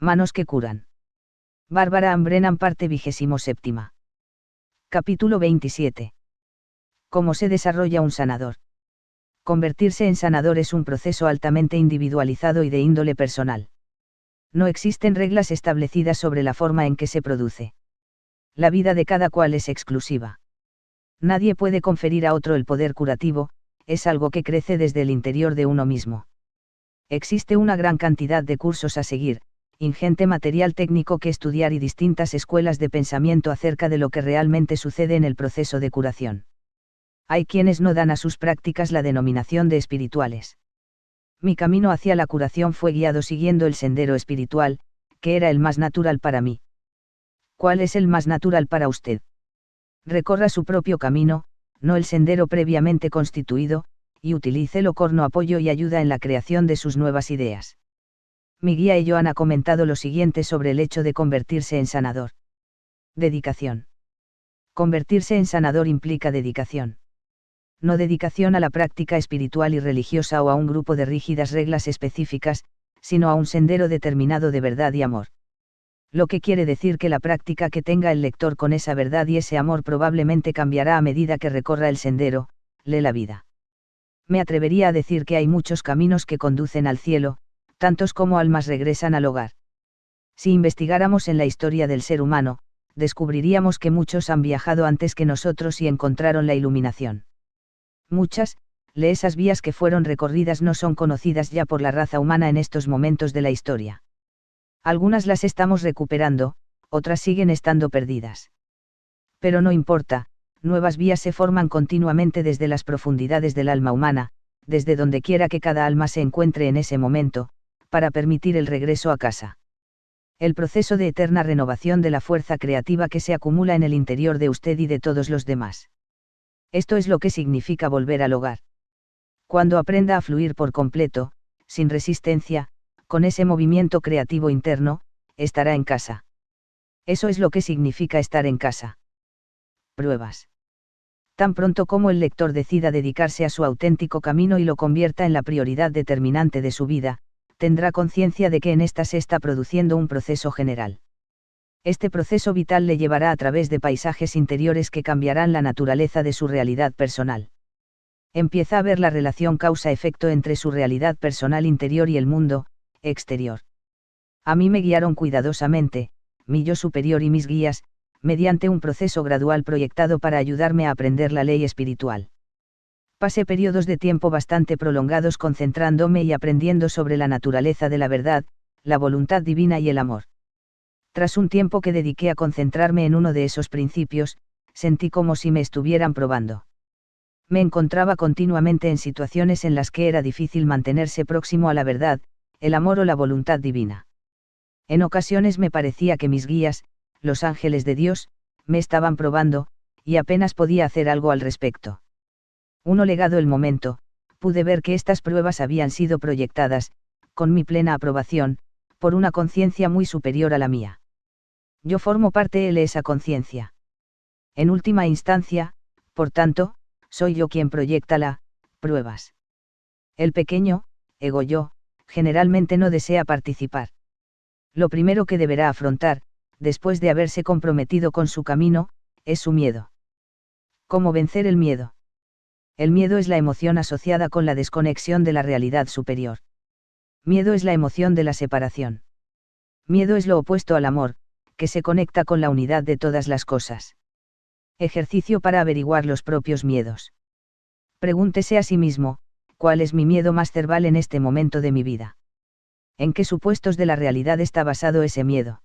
Manos que curan. Bárbara Ann Brennan, parte 27. Capítulo 27. ¿Cómo se desarrolla un sanador? Convertirse en sanador es un proceso altamente individualizado y de índole personal. No existen reglas establecidas sobre la forma en que se produce. La vida de cada cual es exclusiva. Nadie puede conferir a otro el poder curativo, es algo que crece desde el interior de uno mismo. Existe una gran cantidad de cursos a seguir, ingente material técnico que estudiar y distintas escuelas de pensamiento acerca de lo que realmente sucede en el proceso de curación. Hay quienes no dan a sus prácticas la denominación de espirituales. Mi camino hacia la curación fue guiado siguiendo el sendero espiritual, que era el más natural para mí. ¿Cuál es el más natural para usted? Recorra su propio camino, no el sendero previamente constituido, y utilícelo como apoyo y ayuda en la creación de sus nuevas ideas. Mi guía y Joan ha comentado lo siguiente sobre el hecho de convertirse en sanador. Dedicación. Convertirse en sanador implica dedicación. No dedicación a la práctica espiritual y religiosa o a un grupo de rígidas reglas específicas, sino a un sendero determinado de verdad y amor. Lo que quiere decir que la práctica que tenga el lector con esa verdad y ese amor probablemente cambiará a medida que recorra el sendero, lee la vida. Me atrevería a decir que hay muchos caminos que conducen al cielo, tantos como almas regresan al hogar. Si investigáramos en la historia del ser humano, descubriríamos que muchos han viajado antes que nosotros y encontraron la iluminación. Muchas, de esas vías que fueron recorridas no son conocidas ya por la raza humana en estos momentos de la historia. Algunas las estamos recuperando, otras siguen estando perdidas. Pero no importa, nuevas vías se forman continuamente desde las profundidades del alma humana, desde donde quiera que cada alma se encuentre en ese momento, para permitir el regreso a casa. El proceso de eterna renovación de la fuerza creativa que se acumula en el interior de usted y de todos los demás. Esto es lo que significa volver al hogar. Cuando aprenda a fluir por completo, sin resistencia, con ese movimiento creativo interno, estará en casa. Eso es lo que significa estar en casa. Pruebas. Tan pronto como el lector decida dedicarse a su auténtico camino y lo convierta en la prioridad determinante de su vida, tendrá conciencia de que en ésta se está produciendo un proceso general. Este proceso vital le llevará a través de paisajes interiores que cambiarán la naturaleza de su realidad personal. Empieza a ver la relación causa-efecto entre su realidad personal interior y el mundo exterior. A mí me guiaron cuidadosamente, mi yo superior y mis guías, mediante un proceso gradual proyectado para ayudarme a aprender la ley espiritual. Pasé periodos de tiempo bastante prolongados concentrándome y aprendiendo sobre la naturaleza de la verdad, la voluntad divina y el amor. Tras un tiempo que dediqué a concentrarme en uno de esos principios, sentí como si me estuvieran probando. Me encontraba continuamente en situaciones en las que era difícil mantenerse próximo a la verdad, el amor o la voluntad divina. En ocasiones me parecía que mis guías, los ángeles de Dios, me estaban probando, y apenas podía hacer algo al respecto. Legado el momento, pude ver que estas pruebas habían sido proyectadas, con mi plena aprobación, por una conciencia muy superior a la mía. Yo formo parte de esa conciencia. En última instancia, por tanto, soy yo quien proyecta las pruebas. El pequeño, ego yo, generalmente no desea participar. Lo primero que deberá afrontar, después de haberse comprometido con su camino, es su miedo. ¿Cómo vencer el miedo? El miedo es la emoción asociada con la desconexión de la realidad superior. Miedo es la emoción de la separación. Miedo es lo opuesto al amor, que se conecta con la unidad de todas las cosas. Ejercicio para averiguar los propios miedos. Pregúntese a sí mismo, ¿cuál es mi miedo más cerval en este momento de mi vida? ¿En qué supuestos de la realidad está basado ese miedo?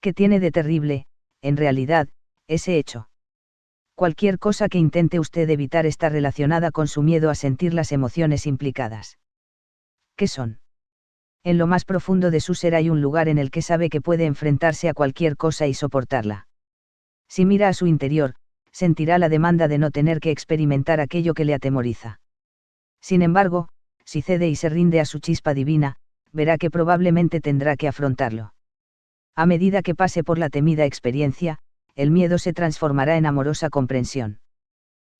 ¿Qué tiene de terrible, en realidad, ese hecho? Cualquier cosa que intente usted evitar está relacionada con su miedo a sentir las emociones implicadas. ¿Qué son? En lo más profundo de su ser hay un lugar en el que sabe que puede enfrentarse a cualquier cosa y soportarla. Si mira a su interior, sentirá la demanda de no tener que experimentar aquello que le atemoriza. Sin embargo, si cede y se rinde a su chispa divina, verá que probablemente tendrá que afrontarlo. A medida que pase por la temida experiencia, el miedo se transformará en amorosa comprensión.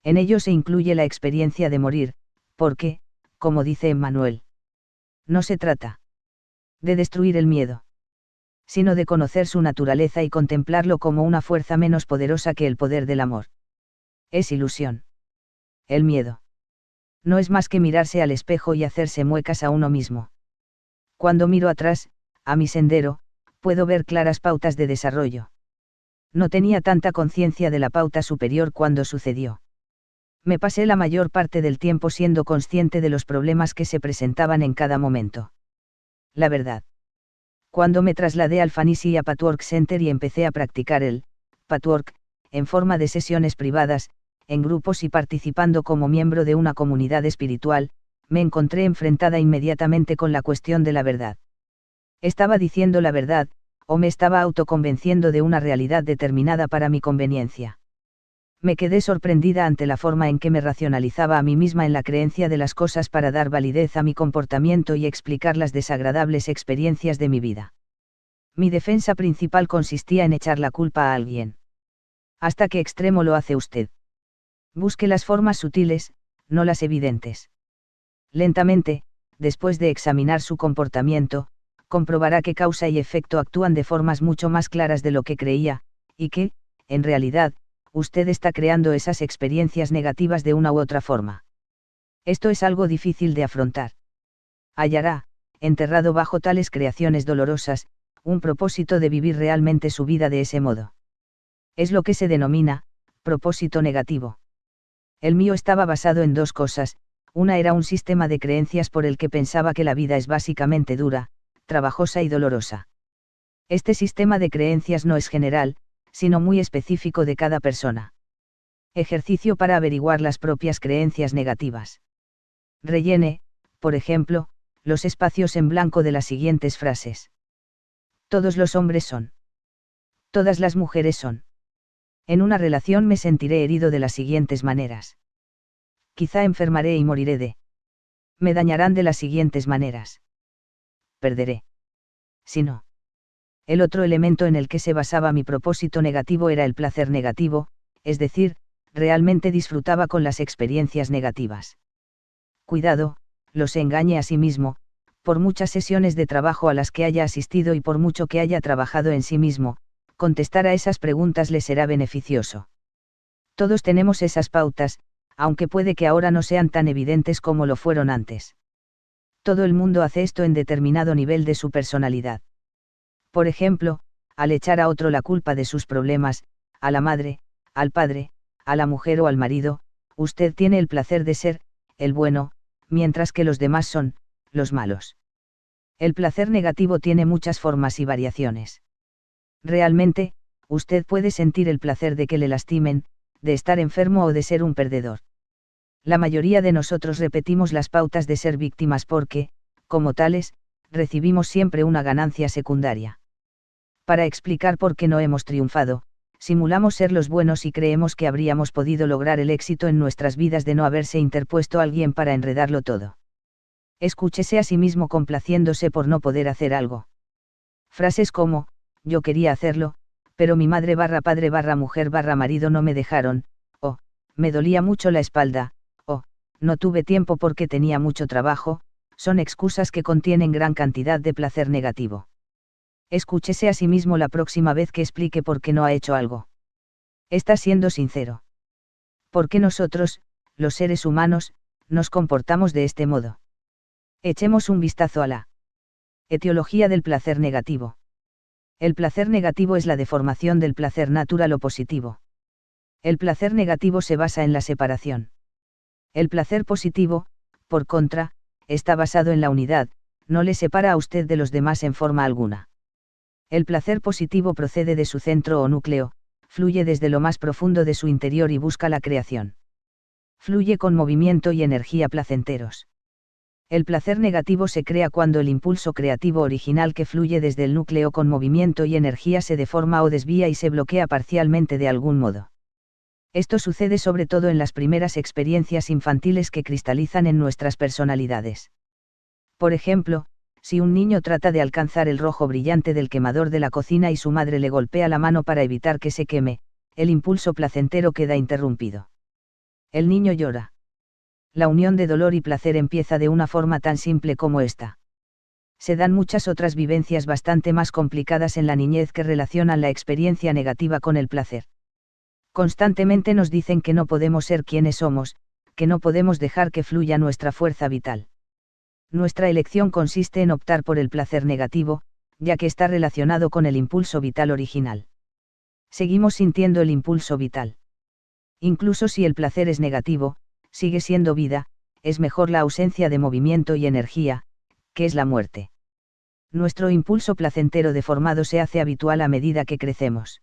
En ello se incluye la experiencia de morir, porque, como dice Emmanuel, no se trata de destruir el miedo, sino de conocer su naturaleza y contemplarlo como una fuerza menos poderosa que el poder del amor. Es ilusión. El miedo. No es más que mirarse al espejo y hacerse muecas a uno mismo. Cuando miro atrás, a mi sendero, puedo ver claras pautas de desarrollo. No tenía tanta conciencia de la pauta superior cuando sucedió. Me pasé la mayor parte del tiempo siendo consciente de los problemas que se presentaban en cada momento. La verdad. Cuando me trasladé al Fantasy Patchwork Center y empecé a practicar el patchwork, en forma de sesiones privadas, en grupos y participando como miembro de una comunidad espiritual, me encontré enfrentada inmediatamente con la cuestión de la verdad. ¿Estaba diciendo la verdad, o me estaba autoconvenciendo de una realidad determinada para mi conveniencia? Me quedé sorprendida ante la forma en que me racionalizaba a mí misma en la creencia de las cosas para dar validez a mi comportamiento y explicar las desagradables experiencias de mi vida. Mi defensa principal consistía en echar la culpa a alguien. ¿Hasta qué extremo lo hace usted? Busque las formas sutiles, no las evidentes. Lentamente, después de examinar su comportamiento, comprobará que causa y efecto actúan de formas mucho más claras de lo que creía, y que, en realidad, usted está creando esas experiencias negativas de una u otra forma. Esto es algo difícil de afrontar. Hallará, enterrado bajo tales creaciones dolorosas, un propósito de vivir realmente su vida de ese modo. Es lo que se denomina propósito negativo. El mío estaba basado en dos cosas: una era un sistema de creencias por el que pensaba que la vida es básicamente dura, trabajosa y dolorosa. Este sistema de creencias no es general, sino muy específico de cada persona. Ejercicio para averiguar las propias creencias negativas. Rellene, por ejemplo, los espacios en blanco de las siguientes frases. Todos los hombres son. Todas las mujeres son. En una relación me sentiré herido de las siguientes maneras. Quizá enfermaré y moriré de. Me dañarán de las siguientes maneras. Perderé. Si no. El otro elemento en el que se basaba mi propósito negativo era el placer negativo, es decir, realmente disfrutaba con las experiencias negativas. Cuidado, lo se engañe a sí mismo, por muchas sesiones de trabajo a las que haya asistido y por mucho que haya trabajado en sí mismo, contestar a esas preguntas le será beneficioso. Todos tenemos esas pautas, aunque puede que ahora no sean tan evidentes como lo fueron antes. Todo el mundo hace esto en determinado nivel de su personalidad. Por ejemplo, al echar a otro la culpa de sus problemas, a la madre, al padre, a la mujer o al marido, usted tiene el placer de ser el bueno, mientras que los demás son los malos. El placer negativo tiene muchas formas y variaciones. Realmente, usted puede sentir el placer de que le lastimen, de estar enfermo o de ser un perdedor. La mayoría de nosotros repetimos las pautas de ser víctimas porque, como tales, recibimos siempre una ganancia secundaria. Para explicar por qué no hemos triunfado, simulamos ser los buenos y creemos que habríamos podido lograr el éxito en nuestras vidas de no haberse interpuesto alguien para enredarlo todo. Escúchese a sí mismo complaciéndose por no poder hacer algo. Frases como, yo quería hacerlo, pero mi madre / padre / mujer / marido no me dejaron, o, me dolía mucho la espalda, o, no tuve tiempo porque tenía mucho trabajo, son excusas que contienen gran cantidad de placer negativo. Escúchese a sí mismo la próxima vez que explique por qué no ha hecho algo. Está siendo sincero. ¿Por qué nosotros, los seres humanos, nos comportamos de este modo? Echemos un vistazo a la etiología del placer negativo. El placer negativo es la deformación del placer natural o positivo. El placer negativo se basa en la separación. El placer positivo, por contra, está basado en la unidad, no le separa a usted de los demás en forma alguna. El placer positivo procede de su centro o núcleo, fluye desde lo más profundo de su interior y busca la creación. Fluye con movimiento y energía placenteros. El placer negativo se crea cuando el impulso creativo original que fluye desde el núcleo con movimiento y energía se deforma o desvía y se bloquea parcialmente de algún modo. Esto sucede sobre todo en las primeras experiencias infantiles que cristalizan en nuestras personalidades. Por ejemplo, si un niño trata de alcanzar el rojo brillante del quemador de la cocina y su madre le golpea la mano para evitar que se queme, el impulso placentero queda interrumpido. El niño llora. La unión de dolor y placer empieza de una forma tan simple como esta. Se dan muchas otras vivencias bastante más complicadas en la niñez que relacionan la experiencia negativa con el placer. Constantemente nos dicen que no podemos ser quienes somos, que no podemos dejar que fluya nuestra fuerza vital. Nuestra elección consiste en optar por el placer negativo, ya que está relacionado con el impulso vital original. Seguimos sintiendo el impulso vital. Incluso si el placer es negativo, sigue siendo vida, es mejor la ausencia de movimiento y energía, que es la muerte. Nuestro impulso placentero deformado se hace habitual a medida que crecemos.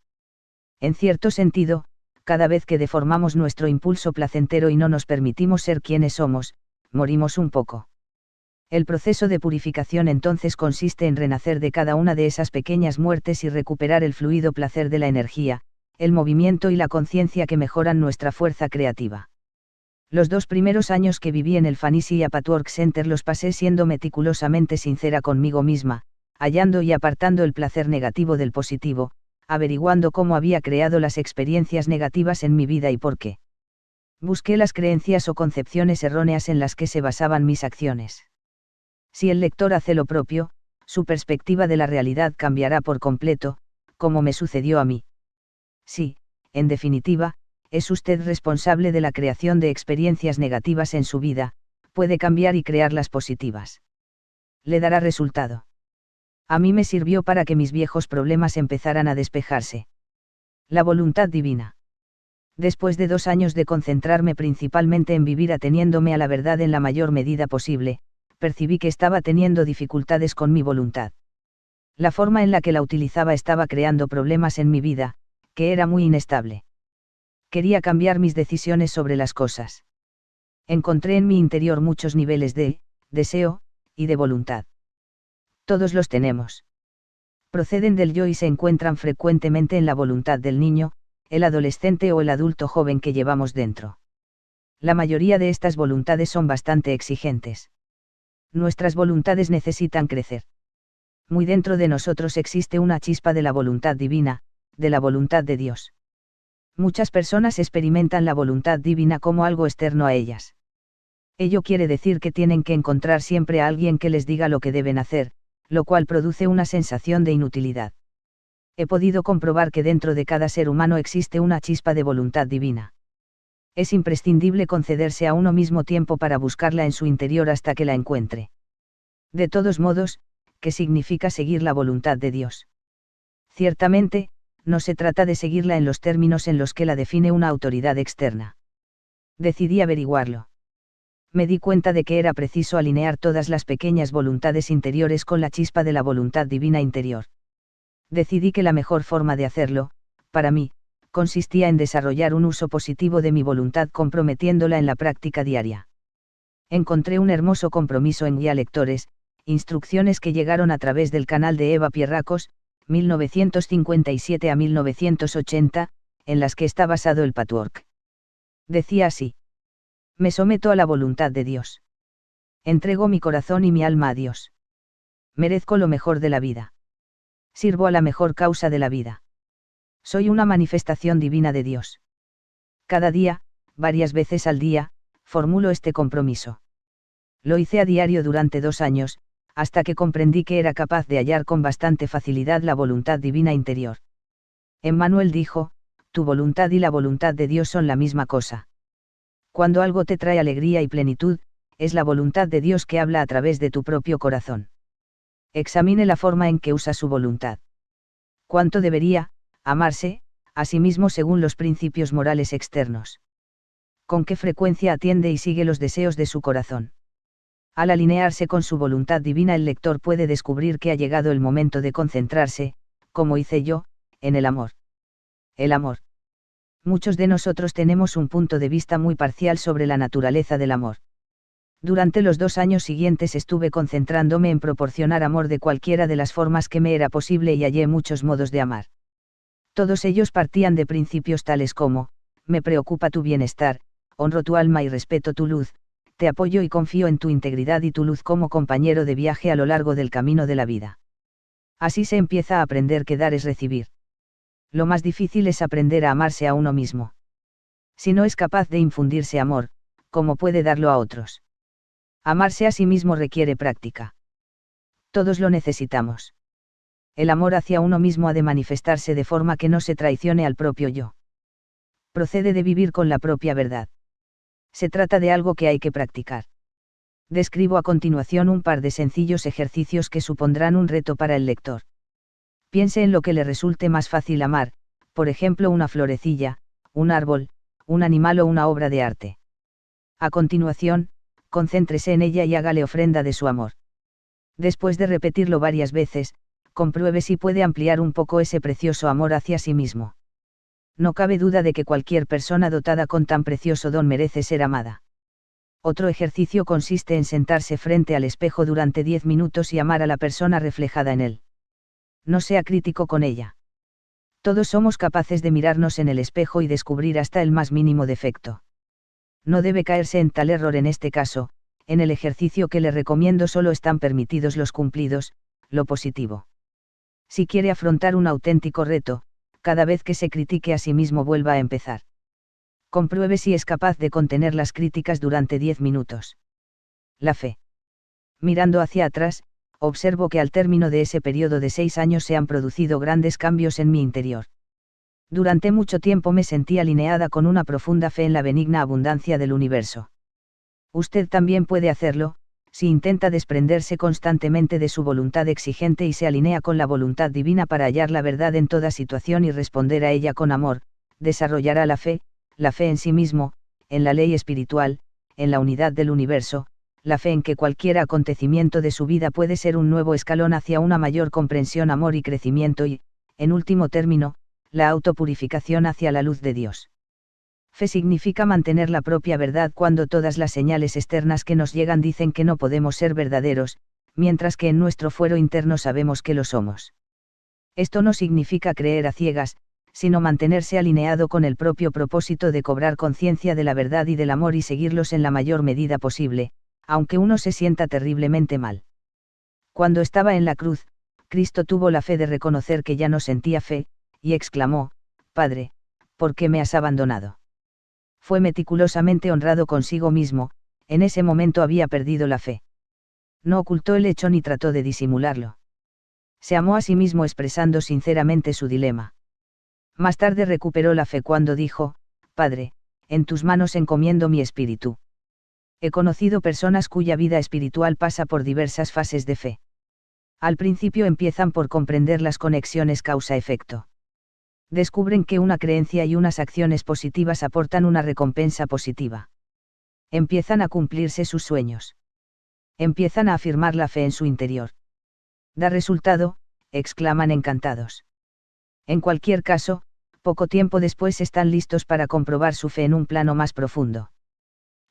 En cierto sentido, cada vez que deformamos nuestro impulso placentero y no nos permitimos ser quienes somos, morimos un poco. El proceso de purificación entonces consiste en renacer de cada una de esas pequeñas muertes y recuperar el fluido placer de la energía, el movimiento y la conciencia que mejoran nuestra fuerza creativa. Los 2 primeros años que viví en el Fantasia Patchwork Center los pasé siendo meticulosamente sincera conmigo misma, hallando y apartando el placer negativo del positivo, averiguando cómo había creado las experiencias negativas en mi vida y por qué. Busqué las creencias o concepciones erróneas en las que se basaban mis acciones. Si el lector hace lo propio, su perspectiva de la realidad cambiará por completo, como me sucedió a mí. Sí, en definitiva, es usted responsable de la creación de experiencias negativas en su vida, puede cambiar y crear las positivas. Le dará resultado. A mí me sirvió para que mis viejos problemas empezaran a despejarse. La voluntad divina. Después de 2 años de concentrarme principalmente en vivir ateniéndome a la verdad en la mayor medida posible, percibí que estaba teniendo dificultades con mi voluntad. La forma en la que la utilizaba estaba creando problemas en mi vida, que era muy inestable. Quería cambiar mis decisiones sobre las cosas. Encontré en mi interior muchos niveles de deseo y de voluntad. Todos los tenemos. Proceden del yo y se encuentran frecuentemente en la voluntad del niño, el adolescente o el adulto joven que llevamos dentro. La mayoría de estas voluntades son bastante exigentes. Nuestras voluntades necesitan crecer. Muy dentro de nosotros existe una chispa de la voluntad divina, de la voluntad de Dios. Muchas personas experimentan la voluntad divina como algo externo a ellas. Ello quiere decir que tienen que encontrar siempre a alguien que les diga lo que deben hacer, lo cual produce una sensación de inutilidad. He podido comprobar que dentro de cada ser humano existe una chispa de voluntad divina. Es imprescindible concederse a uno mismo tiempo para buscarla en su interior hasta que la encuentre. De todos modos, ¿qué significa seguir la voluntad de Dios? Ciertamente, no se trata de seguirla en los términos en los que la define una autoridad externa. Decidí averiguarlo. Me di cuenta de que era preciso alinear todas las pequeñas voluntades interiores con la chispa de la voluntad divina interior. Decidí que la mejor forma de hacerlo, para mí, consistía en desarrollar un uso positivo de mi voluntad comprometiéndola en la práctica diaria. Encontré un hermoso compromiso en Guía Lectores, instrucciones que llegaron a través del canal de Eva Pierracos, 1957 a 1980, en las que está basado el patchwork. Decía así: me someto a la voluntad de Dios. Entrego mi corazón y mi alma a Dios. Merezco lo mejor de la vida. Sirvo a la mejor causa de la vida. Soy una manifestación divina de Dios. Cada día, varias veces al día, formulo este compromiso. Lo hice a diario durante 2 años, hasta que comprendí que era capaz de hallar con bastante facilidad la voluntad divina interior. Emmanuel dijo: tu voluntad y la voluntad de Dios son la misma cosa. Cuando algo te trae alegría y plenitud, es la voluntad de Dios que habla a través de tu propio corazón. Examine la forma en que usa su voluntad. ¿Cuánto debería amarse a sí mismo según los principios morales externos? ¿Con qué frecuencia atiende y sigue los deseos de su corazón? Al alinearse con su voluntad divina, el lector puede descubrir que ha llegado el momento de concentrarse, como hice yo, en el amor. El amor. Muchos de nosotros tenemos un punto de vista muy parcial sobre la naturaleza del amor. Durante los 2 años siguientes estuve concentrándome en proporcionar amor de cualquiera de las formas que me era posible y hallé muchos modos de amar. Todos ellos partían de principios tales como: me preocupa tu bienestar, honro tu alma y respeto tu luz, te apoyo y confío en tu integridad y tu luz como compañero de viaje a lo largo del camino de la vida. Así se empieza a aprender que dar es recibir. Lo más difícil es aprender a amarse a uno mismo. Si no es capaz de infundirse amor, ¿cómo puede darlo a otros? Amarse a sí mismo requiere práctica. Todos lo necesitamos. El amor hacia uno mismo ha de manifestarse de forma que no se traicione al propio yo. Procede de vivir con la propia verdad. Se trata de algo que hay que practicar. Describo a continuación un par de sencillos ejercicios que supondrán un reto para el lector. Piense en lo que le resulte más fácil amar, por ejemplo una florecilla, un árbol, un animal o una obra de arte. A continuación, concéntrese en ella y hágale ofrenda de su amor. Después de repetirlo varias veces, compruebe si puede ampliar un poco ese precioso amor hacia sí mismo. No cabe duda de que cualquier persona dotada con tan precioso don merece ser amada. Otro ejercicio consiste en sentarse frente al espejo durante 10 minutos y amar a la persona reflejada en él. No sea crítico con ella. Todos somos capaces de mirarnos en el espejo y descubrir hasta el más mínimo defecto. No debe caerse en tal error en este caso. En el ejercicio que le recomiendo solo están permitidos los cumplidos, lo positivo. Si quiere afrontar un auténtico reto, cada vez que se critique a sí mismo vuelva a empezar. Compruebe si es capaz de contener las críticas durante 10 minutos. La fe. Mirando hacia atrás, observo que al término de ese periodo de 6 años se han producido grandes cambios en mi interior. Durante mucho tiempo me sentí alineada con una profunda fe en la benigna abundancia del universo. Usted también puede hacerlo, si intenta desprenderse constantemente de su voluntad exigente y se alinea con la voluntad divina para hallar la verdad en toda situación y responder a ella con amor, desarrollará la fe en sí mismo, en la ley espiritual, en la unidad del universo, la fe en que cualquier acontecimiento de su vida puede ser un nuevo escalón hacia una mayor comprensión, amor y crecimiento y, en último término, la autopurificación hacia la luz de Dios. Fe significa mantener la propia verdad cuando todas las señales externas que nos llegan dicen que no podemos ser verdaderos, mientras que en nuestro fuero interno sabemos que lo somos. Esto no significa creer a ciegas, sino mantenerse alineado con el propio propósito de cobrar conciencia de la verdad y del amor y seguirlos en la mayor medida posible, aunque uno se sienta terriblemente mal. Cuando estaba en la cruz, Cristo tuvo la fe de reconocer que ya no sentía fe, y exclamó: Padre, ¿por qué me has abandonado? Fue meticulosamente honrado consigo mismo, en ese momento había perdido la fe. No ocultó el hecho ni trató de disimularlo. Se amó a sí mismo expresando sinceramente su dilema. Más tarde recuperó la fe cuando dijo: Padre, en tus manos encomiendo mi espíritu. He conocido personas cuya vida espiritual pasa por diversas fases de fe. Al principio empiezan por comprender las conexiones causa-efecto. Descubren que una creencia y unas acciones positivas aportan una recompensa positiva. Empiezan a cumplirse sus sueños. Empiezan a afirmar la fe en su interior. Da resultado, exclaman encantados. En cualquier caso, poco tiempo después están listos para comprobar su fe en un plano más profundo.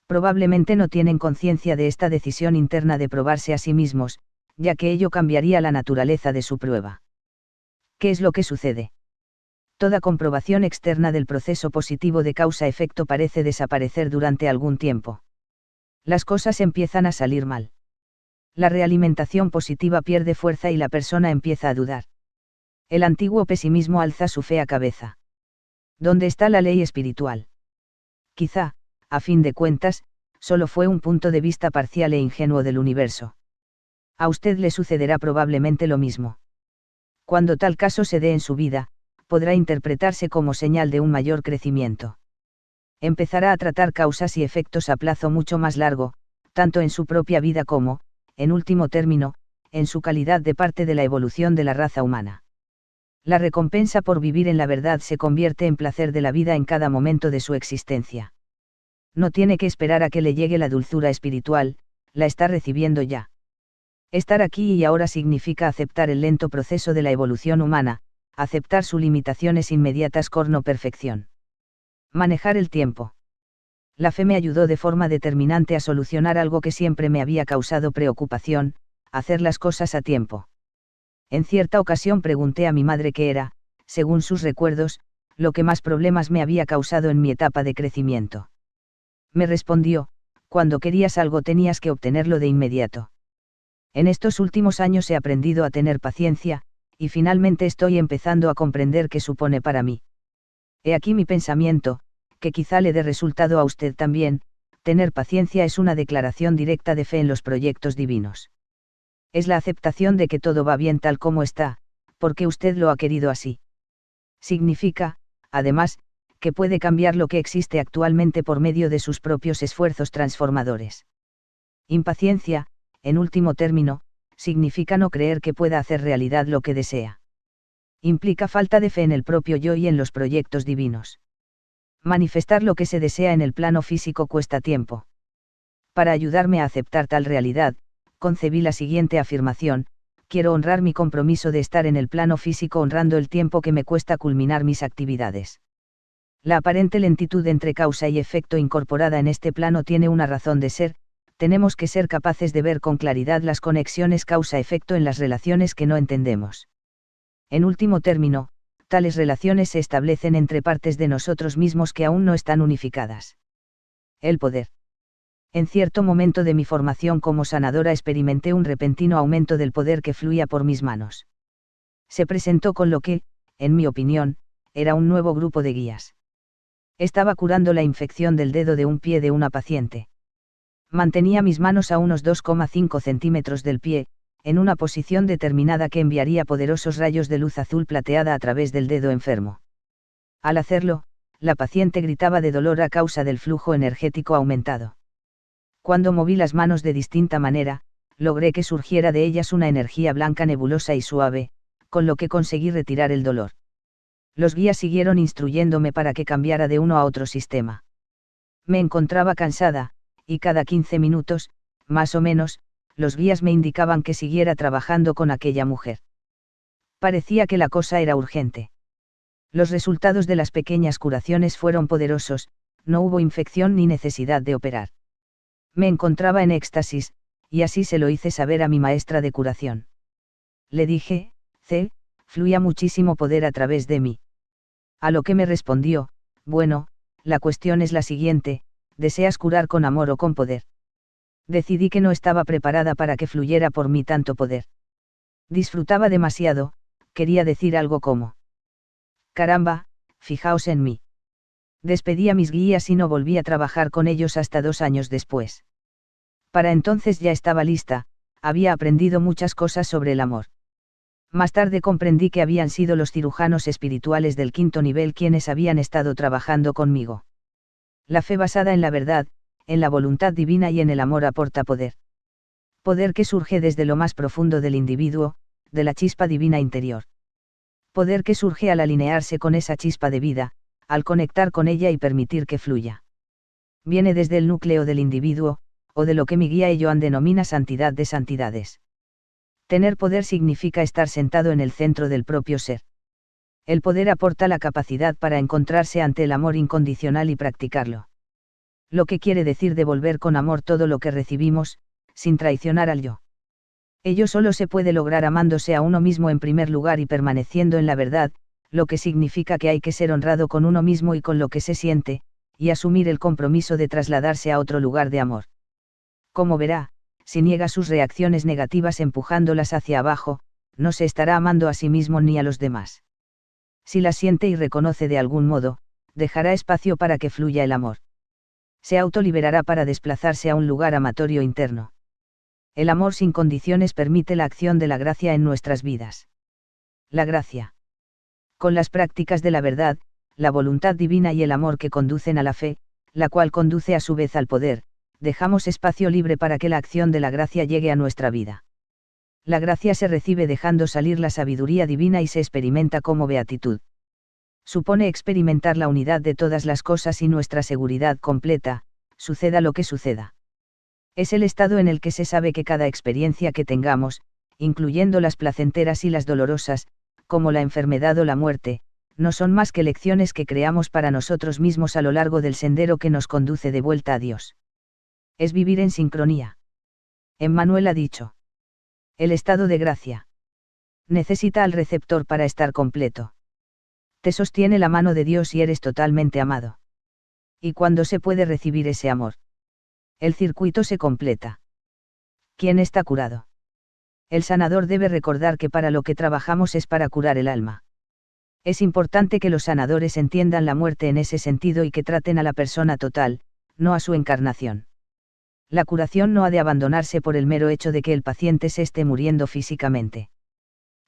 Probablemente no tienen conciencia de esta decisión interna de probarse a sí mismos, ya que ello cambiaría la naturaleza de su prueba. ¿Qué es lo que sucede? Toda comprobación externa del proceso positivo de causa-efecto parece desaparecer durante algún tiempo. Las cosas empiezan a salir mal. La realimentación positiva pierde fuerza y la persona empieza a dudar. El antiguo pesimismo alza su fea cabeza. ¿Dónde está la ley espiritual? Quizá, a fin de cuentas, solo fue un punto de vista parcial e ingenuo del universo. A usted le sucederá probablemente lo mismo. Cuando tal caso se dé en su vida, podrá interpretarse como señal de un mayor crecimiento. Empezará a tratar causas y efectos a plazo mucho más largo, tanto en su propia vida como, en último término, en su calidad de parte de la evolución de la raza humana. La recompensa por vivir en la verdad se convierte en placer de la vida en cada momento de su existencia. No tiene que esperar a que le llegue la dulzura espiritual, la está recibiendo ya. Estar aquí y ahora significa aceptar el lento proceso de la evolución humana, aceptar sus limitaciones inmediatas con no perfección. Manejar el tiempo. La fe me ayudó de forma determinante a solucionar algo que siempre me había causado preocupación: hacer las cosas a tiempo. En cierta ocasión pregunté a mi madre qué era, según sus recuerdos, lo que más problemas me había causado en mi etapa de crecimiento. Me respondió: cuando querías algo tenías que obtenerlo de inmediato. En estos últimos años he aprendido a tener paciencia, y finalmente estoy empezando a comprender qué supone para mí. He aquí mi pensamiento, que quizá le dé resultado a usted también: tener paciencia es una declaración directa de fe en los proyectos divinos. Es la aceptación de que todo va bien tal como está, porque usted lo ha querido así. Significa, además, que puede cambiar lo que existe actualmente por medio de sus propios esfuerzos transformadores. Impaciencia, en último término, significa no creer que pueda hacer realidad lo que desea. Implica falta de fe en el propio yo y en los proyectos divinos. Manifestar lo que se desea en el plano físico cuesta tiempo. Para ayudarme a aceptar tal realidad, concebí la siguiente afirmación: quiero honrar mi compromiso de estar en el plano físico honrando el tiempo que me cuesta culminar mis actividades. La aparente lentitud entre causa y efecto incorporada en este plano tiene una razón de ser: tenemos que ser capaces de ver con claridad las conexiones causa-efecto en las relaciones que no entendemos. En último término, tales relaciones se establecen entre partes de nosotros mismos que aún no están unificadas. El poder. En cierto momento de mi formación como sanadora experimenté un repentino aumento del poder que fluía por mis manos. Se presentó con lo que, en mi opinión, era un nuevo grupo de guías. Estaba curando la infección del dedo de un pie de una paciente. Mantenía mis manos a unos 2,5 centímetros del pie, en una posición determinada que enviaría poderosos rayos de luz azul plateada a través del dedo enfermo. Al hacerlo, la paciente gritaba de dolor a causa del flujo energético aumentado. Cuando moví las manos de distinta manera, logré que surgiera de ellas una energía blanca nebulosa y suave, con lo que conseguí retirar el dolor. Los guías siguieron instruyéndome para que cambiara de uno a otro sistema. Me encontraba cansada, y cada 15 minutos, más o menos, los guías me indicaban que siguiera trabajando con aquella mujer. Parecía que la cosa era urgente. Los resultados de las pequeñas curaciones fueron poderosos, no hubo infección ni necesidad de operar. Me encontraba en éxtasis, y así se lo hice saber a mi maestra de curación. Le dije, fluía muchísimo poder a través de mí. A lo que me respondió, bueno, la cuestión es la siguiente: ¿deseas curar con amor o con poder? Decidí que no estaba preparada para que fluyera por mí tanto poder. Disfrutaba demasiado, quería decir algo como: caramba, fijaos en mí. Despedí a mis guías y no volví a trabajar con ellos hasta 2 años después. Para entonces ya estaba lista, había aprendido muchas cosas sobre el amor. Más tarde comprendí que habían sido los cirujanos espirituales del 5º nivel quienes habían estado trabajando conmigo. La fe basada en la verdad, en la voluntad divina y en el amor aporta poder. Poder que surge desde lo más profundo del individuo, de la chispa divina interior. Poder que surge al alinearse con esa chispa de vida, al conectar con ella y permitir que fluya. Viene desde el núcleo del individuo, o de lo que mi guía Joan denomina santidad de santidades. Tener poder significa estar sentado en el centro del propio ser. El poder aporta la capacidad para encontrarse ante el amor incondicional y practicarlo. Lo que quiere decir devolver con amor todo lo que recibimos, sin traicionar al yo. Ello solo se puede lograr amándose a uno mismo en primer lugar y permaneciendo en la verdad, lo que significa que hay que ser honrado con uno mismo y con lo que se siente, y asumir el compromiso de trasladarse a otro lugar de amor. Como verá, si niega sus reacciones negativas empujándolas hacia abajo, no se estará amando a sí mismo ni a los demás. Si las siente y reconoce de algún modo, dejará espacio para que fluya el amor. Se autoliberará para desplazarse a un lugar amatorio interno. El amor sin condiciones permite la acción de la gracia en nuestras vidas. La gracia. Con las prácticas de la verdad, la voluntad divina y el amor que conducen a la fe, la cual conduce a su vez al poder, dejamos espacio libre para que la acción de la gracia llegue a nuestra vida. La gracia se recibe dejando salir la sabiduría divina y se experimenta como beatitud. Supone experimentar la unidad de todas las cosas y nuestra seguridad completa, suceda lo que suceda. Es el estado en el que se sabe que cada experiencia que tengamos, incluyendo las placenteras y las dolorosas, como la enfermedad o la muerte, no son más que lecciones que creamos para nosotros mismos a lo largo del sendero que nos conduce de vuelta a Dios. Es vivir en sincronía. Emmanuel ha dicho: el estado de gracia necesita al receptor para estar completo. Te sostiene la mano de Dios y eres totalmente amado. ¿Y cuándo se puede recibir ese amor? El circuito se completa. ¿Quién está curado? El sanador debe recordar que para lo que trabajamos es para curar el alma. Es importante que los sanadores entiendan la muerte en ese sentido y que traten a la persona total, no a su encarnación. La curación no ha de abandonarse por el mero hecho de que el paciente se esté muriendo físicamente.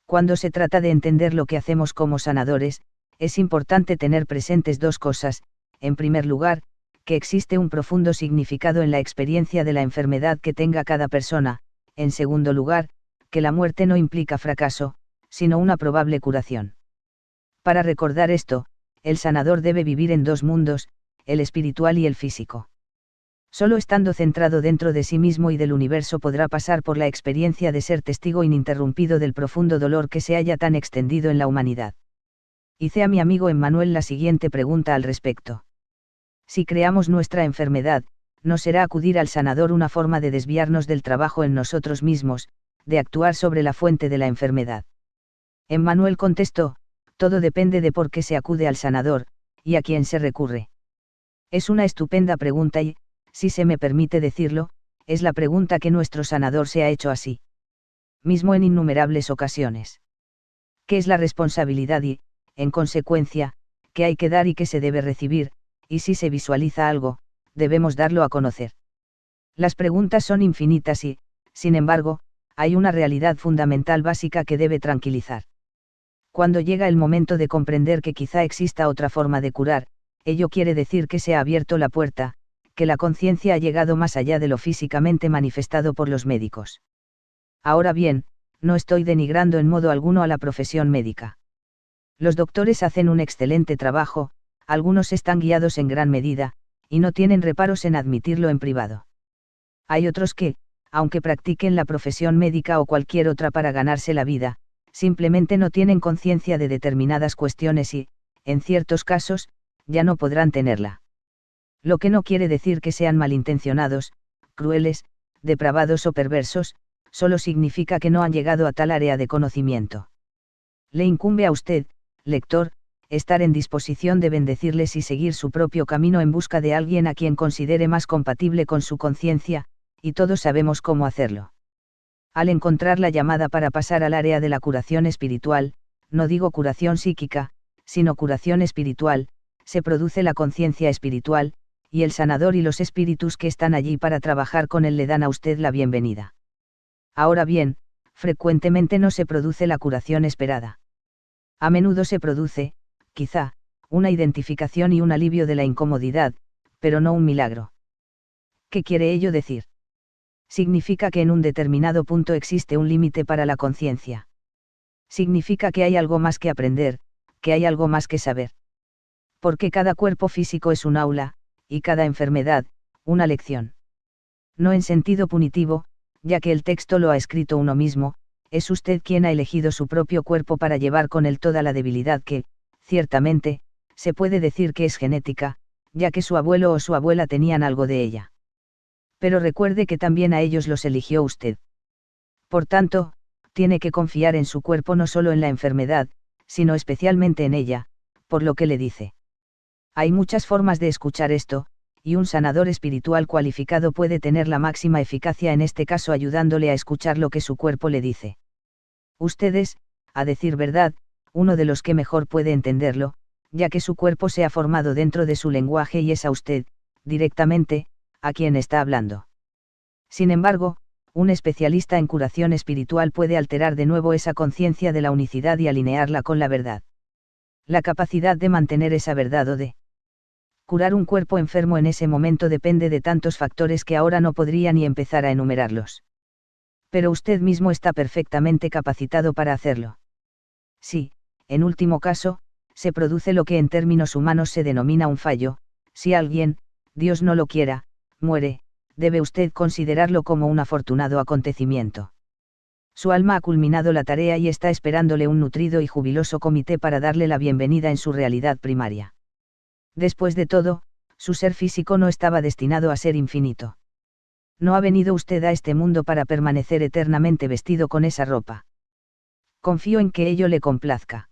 Cuando se trata de entender lo que hacemos como sanadores, es importante tener presentes dos cosas: en primer lugar, que existe un profundo significado en la experiencia de la enfermedad que tenga cada persona; en segundo lugar, que la muerte no implica fracaso, sino una probable curación. Para recordar esto, el sanador debe vivir en dos mundos, el espiritual y el físico. Solo estando centrado dentro de sí mismo y del universo podrá pasar por la experiencia de ser testigo ininterrumpido del profundo dolor que se halla tan extendido en la humanidad. Hice a mi amigo Emmanuel la siguiente pregunta al respecto. Si creamos nuestra enfermedad, ¿no será acudir al sanador una forma de desviarnos del trabajo en nosotros mismos, de actuar sobre la fuente de la enfermedad? Emmanuel contestó: todo depende de por qué se acude al sanador, y a quién se recurre. Es una estupenda pregunta y, si se me permite decirlo, es la pregunta que nuestro sanador se ha hecho a sí mismo en innumerables ocasiones. ¿Qué es la responsabilidad y, en consecuencia, qué hay que dar y qué se debe recibir? Y si se visualiza algo, debemos darlo a conocer. Las preguntas son infinitas y, sin embargo, hay una realidad fundamental básica que debe tranquilizar. Cuando llega el momento de comprender que quizá exista otra forma de curar, ello quiere decir que se ha abierto la puerta, que la conciencia ha llegado más allá de lo físicamente manifestado por los médicos. Ahora bien, no estoy denigrando en modo alguno a la profesión médica. Los doctores hacen un excelente trabajo, algunos están guiados en gran medida, y no tienen reparos en admitirlo en privado. Hay otros que, aunque practiquen la profesión médica o cualquier otra para ganarse la vida, simplemente no tienen conciencia de determinadas cuestiones y, en ciertos casos, ya no podrán tenerla. Lo que no quiere decir que sean malintencionados, crueles, depravados o perversos, solo significa que no han llegado a tal área de conocimiento. Le incumbe a usted, lector, estar en disposición de bendecirles y seguir su propio camino en busca de alguien a quien considere más compatible con su conciencia, y todos sabemos cómo hacerlo. Al encontrar la llamada para pasar al área de la curación espiritual, no digo curación psíquica, sino curación espiritual, se produce la conciencia espiritual, y el sanador y los espíritus que están allí para trabajar con él le dan a usted la bienvenida. Ahora bien, frecuentemente no se produce la curación esperada. A menudo se produce, quizá, una identificación y un alivio de la incomodidad, pero no un milagro. ¿Qué quiere ello decir? Significa que en un determinado punto existe un límite para la conciencia. Significa que hay algo más que aprender, que hay algo más que saber. Porque cada cuerpo físico es un aula, y cada enfermedad, una lección. No en sentido punitivo, ya que el texto lo ha escrito uno mismo, es usted quien ha elegido su propio cuerpo para llevar con él toda la debilidad que, ciertamente, se puede decir que es genética, ya que su abuelo o su abuela tenían algo de ella. Pero recuerde que también a ellos los eligió usted. Por tanto, tiene que confiar en su cuerpo no solo en la enfermedad, sino especialmente en ella, por lo que le dice. Hay muchas formas de escuchar esto, y un sanador espiritual cualificado puede tener la máxima eficacia en este caso ayudándole a escuchar lo que su cuerpo le dice. Usted es, a decir verdad, uno de los que mejor puede entenderlo, ya que su cuerpo se ha formado dentro de su lenguaje y es a usted, directamente, a quien está hablando. Sin embargo, un especialista en curación espiritual puede alterar de nuevo esa conciencia de la unicidad y alinearla con la verdad. La capacidad de mantener esa verdad o de curar un cuerpo enfermo en ese momento depende de tantos factores que ahora no podría ni empezar a enumerarlos. Pero usted mismo está perfectamente capacitado para hacerlo. Si, en último caso, se produce lo que en términos humanos se denomina un fallo, si alguien, Dios no lo quiera, muere, debe usted considerarlo como un afortunado acontecimiento. Su alma ha culminado la tarea y está esperándole un nutrido y jubiloso comité para darle la bienvenida en su realidad primaria. Después de todo, su ser físico no estaba destinado a ser infinito. No ha venido usted a este mundo para permanecer eternamente vestido con esa ropa. Confío en que ello le complazca.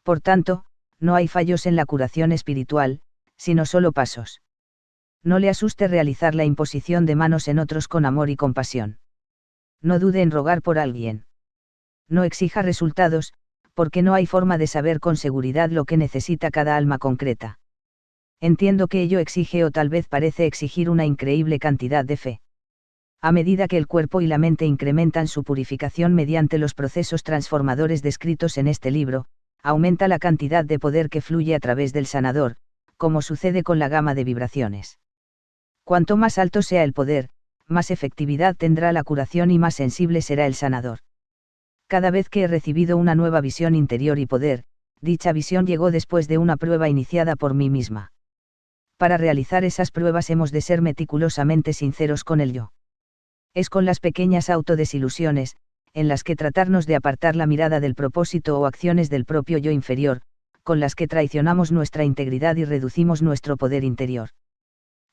Por tanto, no hay fallos en la curación espiritual, sino solo pasos. No le asuste realizar la imposición de manos en otros con amor y compasión. No dude en rogar por alguien. No exija resultados, porque no hay forma de saber con seguridad lo que necesita cada alma concreta. Entiendo que ello exige o tal vez parece exigir una increíble cantidad de fe. A medida que el cuerpo y la mente incrementan su purificación mediante los procesos transformadores descritos en este libro, aumenta la cantidad de poder que fluye a través del sanador, como sucede con la gama de vibraciones. Cuanto más alto sea el poder, más efectividad tendrá la curación y más sensible será el sanador. Cada vez que he recibido una nueva visión interior y poder, dicha visión llegó después de una prueba iniciada por mí misma. Para realizar esas pruebas hemos de ser meticulosamente sinceros con el yo. Es con las pequeñas autodesilusiones, en las que tratarnos de apartar la mirada del propósito o acciones del propio yo inferior, con las que traicionamos nuestra integridad y reducimos nuestro poder interior.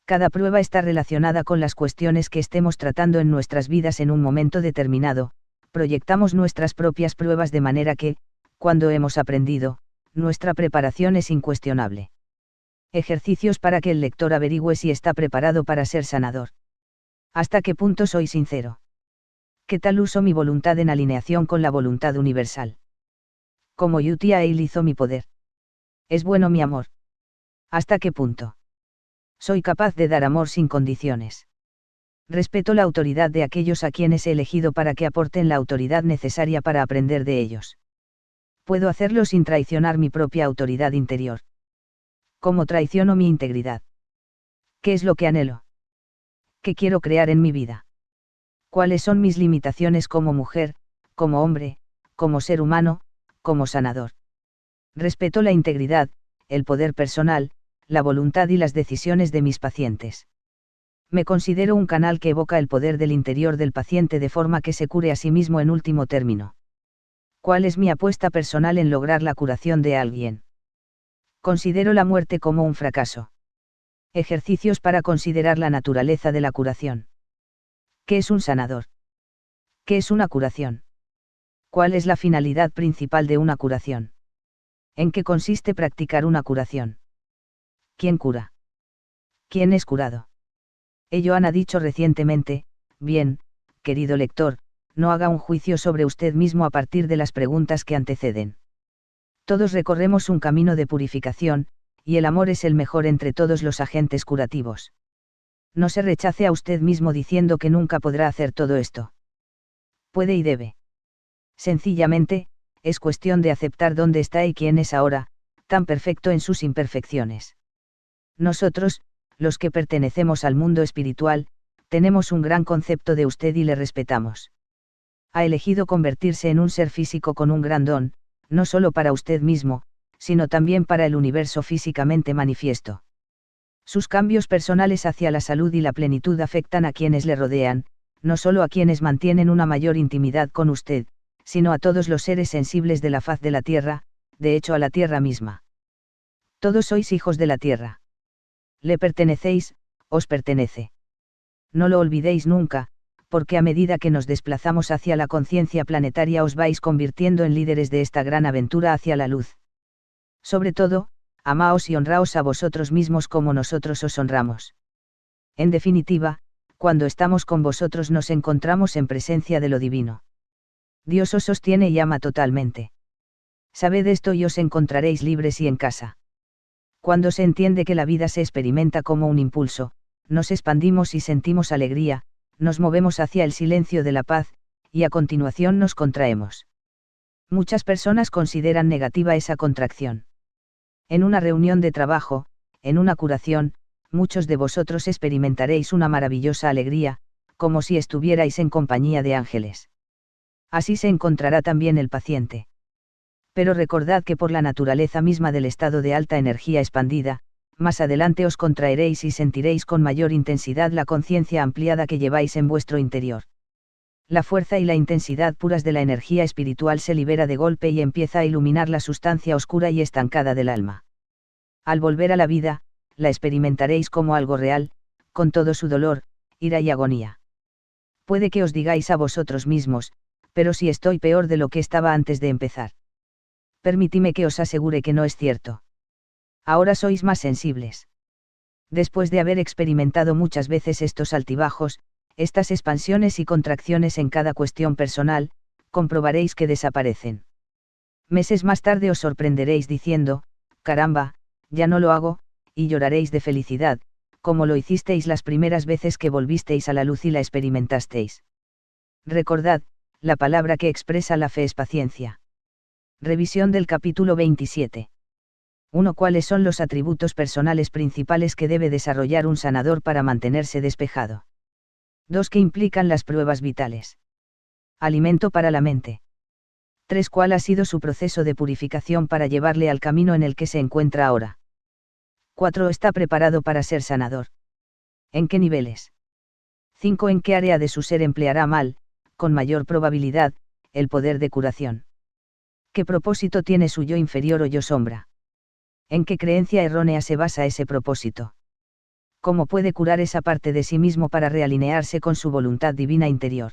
Cada prueba está relacionada con las cuestiones que estemos tratando en nuestras vidas en un momento determinado, proyectamos nuestras propias pruebas de manera que, cuando hemos aprendido, nuestra preparación es incuestionable. Ejercicios para que el lector averigüe si está preparado para ser sanador. ¿Hasta qué punto soy sincero? ¿Qué tal uso mi voluntad en alineación con la voluntad universal? ¿Cómo utilizo mi poder? ¿Es bueno mi amor? ¿Hasta qué punto soy capaz de dar amor sin condiciones? Respeto la autoridad de aquellos a quienes he elegido para que aporten la autoridad necesaria para aprender de ellos. Puedo hacerlo sin traicionar mi propia autoridad interior. ¿Cómo traiciono mi integridad? ¿Qué es lo que anhelo? ¿Qué quiero crear en mi vida? ¿Cuáles son mis limitaciones como mujer, como hombre, como ser humano, como sanador? Respeto la integridad, el poder personal, la voluntad y las decisiones de mis pacientes. Me considero un canal que evoca el poder del interior del paciente de forma que se cure a sí mismo en último término. ¿Cuál es mi apuesta personal en lograr la curación de alguien? Considero la muerte como un fracaso. Ejercicios para considerar la naturaleza de la curación. ¿Qué es un sanador? ¿Qué es una curación? ¿Cuál es la finalidad principal de una curación? ¿En qué consiste practicar una curación? ¿Quién cura? ¿Quién es curado? Joan ha dicho recientemente, bien, querido lector, no haga un juicio sobre usted mismo a partir de las preguntas que anteceden. Todos recorremos un camino de purificación, y el amor es el mejor entre todos los agentes curativos. No se rechace a usted mismo diciendo que nunca podrá hacer todo esto. Puede y debe. Sencillamente, es cuestión de aceptar dónde está y quién es ahora, tan perfecto en sus imperfecciones. Nosotros, los que pertenecemos al mundo espiritual, tenemos un gran concepto de usted y le respetamos. Ha elegido convertirse en un ser físico con un gran don, no solo para usted mismo, sino también para el universo físicamente manifiesto. Sus cambios personales hacia la salud y la plenitud afectan a quienes le rodean, no solo a quienes mantienen una mayor intimidad con usted, sino a todos los seres sensibles de la faz de la tierra, de hecho a la tierra misma. Todos sois hijos de la tierra. Le pertenecéis, os pertenece. No lo olvidéis nunca, porque a medida que nos desplazamos hacia la conciencia planetaria os vais convirtiendo en líderes de esta gran aventura hacia la luz. Sobre todo, amaos y honraos a vosotros mismos como nosotros os honramos. En definitiva, cuando estamos con vosotros nos encontramos en presencia de lo divino. Dios os sostiene y ama totalmente. Sabed esto y os encontraréis libres y en casa. Cuando se entiende que la vida se experimenta como un impulso, nos expandimos y sentimos alegría, nos movemos hacia el silencio de la paz, y a continuación nos contraemos. Muchas personas consideran negativa esa contracción. En una reunión de trabajo, en una curación, muchos de vosotros experimentaréis una maravillosa alegría, como si estuvierais en compañía de ángeles. Así se encontrará también el paciente. Pero recordad que por la naturaleza misma del estado de alta energía expandida, más adelante os contraeréis y sentiréis con mayor intensidad la conciencia ampliada que lleváis en vuestro interior. La fuerza y la intensidad puras de la energía espiritual se libera de golpe y empieza a iluminar la sustancia oscura y estancada del alma. Al volver a la vida, la experimentaréis como algo real, con todo su dolor, ira y agonía. Puede que os digáis a vosotros mismos, pero si estoy peor de lo que estaba antes de empezar. Permitidme que os asegure que no es cierto. Ahora sois más sensibles. Después de haber experimentado muchas veces estos altibajos, estas expansiones y contracciones en cada cuestión personal, comprobaréis que desaparecen. Meses más tarde os sorprenderéis diciendo, caramba, ya no lo hago, y lloraréis de felicidad, como lo hicisteis las primeras veces que volvisteis a la luz y la experimentasteis. Recordad, la palabra que expresa la fe es paciencia. Revisión del capítulo 27. 1. ¿Cuáles son los atributos personales principales que debe desarrollar un sanador para mantenerse despejado? 2. ¿Qué implican las pruebas vitales? Alimento para la mente. 3. ¿Cuál ha sido su proceso de purificación para llevarle al camino en el que se encuentra ahora? 4. ¿Está preparado para ser sanador? ¿En qué niveles? 5. ¿En qué área de su ser empleará con mayor probabilidad, el poder de curación? ¿Qué propósito tiene su yo inferior o yo sombra? ¿En qué creencia errónea se basa ese propósito? ¿Cómo puede curar esa parte de sí mismo para realinearse con su voluntad divina interior?